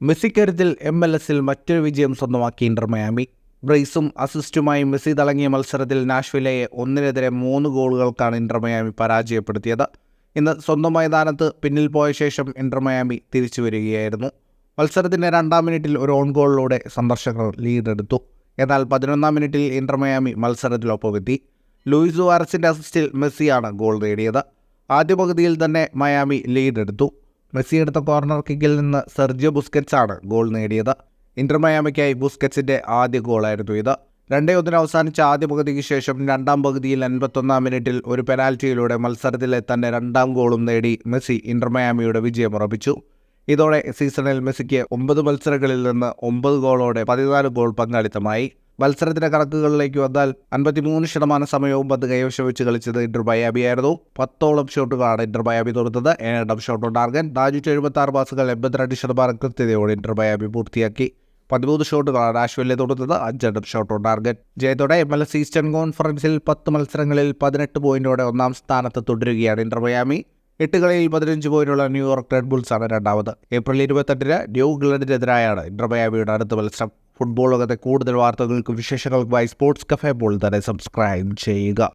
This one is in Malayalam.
മെസ്സിക്കരുത്തിൽ MLS-ൽ മറ്റൊരു വിജയം സ്വന്തമാക്കി ഇന്റർ മയാമി. ബ്രേസും അസിസ്റ്റുമായി മെസ്സി തിളങ്ങിയ മത്സരത്തിൽ നാഷ്വില്ലയെ 1-3 ഗോളുകൾക്കാണ് ഇന്റർ മയാമി പരാജയപ്പെടുത്തിയത്. ഇന്ന് സ്വന്തം മൈതാനത്ത് പിന്നിൽ പോയ ശേഷം ഇന്റർ മയാമി തിരിച്ചു വരികയായിരുന്നു. മത്സരത്തിൻ്റെ 2-ാം മിനിറ്റിൽ ഒരു ഓൺ ഗോളിലൂടെ സന്ദർശകർ ലീഡെടുത്തു. എന്നാൽ 11-ാം മിനിറ്റിൽ ഇന്റർ മയാമി മത്സരത്തിലൊപ്പമെത്തി. ലൂയിസ് സുവാരസിൻ്റെ അസിസ്റ്റിൽ മെസ്സിയാണ് ഗോൾ നേടിയത്. ആദ്യ പകുതിയിൽ തന്നെ മയാമി ലീഡെടുത്തു. മെസ്സി എടുത്ത കോർണർ കിക്കിൽ നിന്ന് സെർജിയോ ബുസ്കറ്റ്സാണ് ഗോൾ നേടിയത്. ഇന്റർ മയാമിക്കായി ബുസ്കറ്റ്സിൻ്റെ ആദ്യ ഗോളായിരുന്നു ഇത്. 2-1 അവസാനിച്ച ആദ്യ പകുതിക്ക് ശേഷം 2-ാം പകുതിയിൽ 51-ാം മിനിറ്റിൽ ഒരു പെനാൽറ്റിയിലൂടെ മത്സരത്തിലെ തൻ്റെ 2-ാം ഗോളും നേടി മെസ്സി ഇന്റർ മയാമിയുടെ വിജയം ഉറപ്പിച്ചു. ഇതോടെ സീസണിൽ മെസ്സിക്ക് 9 മത്സരങ്ങളിൽ നിന്ന് 9 ഗോളോടെ 14 ഗോൾ പങ്കാളിത്തമായി. മത്സരത്തിൻ്റെ കണക്കുകളിലേക്ക് വന്നാൽ 53% സമയവും പന്ത് കൈവശം വെച്ച് കളിച്ചത് ഇന്റർ മയാമിയായിരുന്നു. 10ഓളം ഷോട്ടുകളാണ് ഇന്റർ മയാമി തൊടുത്തത്. 7 ഷോട്ട് ഓൺ ടാർഗറ്റ്. 476 പാസുകൾ 82% കൃത്യതയോടെ ഇന്റർ മയാമി പൂർത്തിയാക്കി. 13 ഷോട്ടുകളാണ് നാഷ്വില്ല തൊടുത്തത്. 5 ഷോട്ട് ഓൺ ടാർഗറ്റ്. ജയത്തോടെ MLS ഈസ്റ്റേൺ കോൺഫറൻസിൽ 10 മത്സരങ്ങളിൽ 18 പോയിന്റോടെ 1-ാം സ്ഥാനത്ത് തുടരുകയാണ് ഇന്റർ മയാമി. 8 കളിയിൽ 15 പോയിന്റുള്ള ന്യൂയോർക്ക് റെഡ് ബുൾസാണ് രണ്ടാമത്. ഏപ്രിൽ 28-ന് ന്യൂ ഇംഗ്ലണ്ടിനെതിരായാണ് ഇന്റർ മയാമിയുടെ അടുത്ത മത്സരം. ഫുട്ബോൾ ലോകത്തെ കൂടുതൽ വാർത്തകൾക്കും വിശേഷങ്ങൾക്കുമായി സ്പോർട്സ് കഫേ പോൾ തന്നെ സബ്സ്ക്രൈബ് ചെയ്യുക.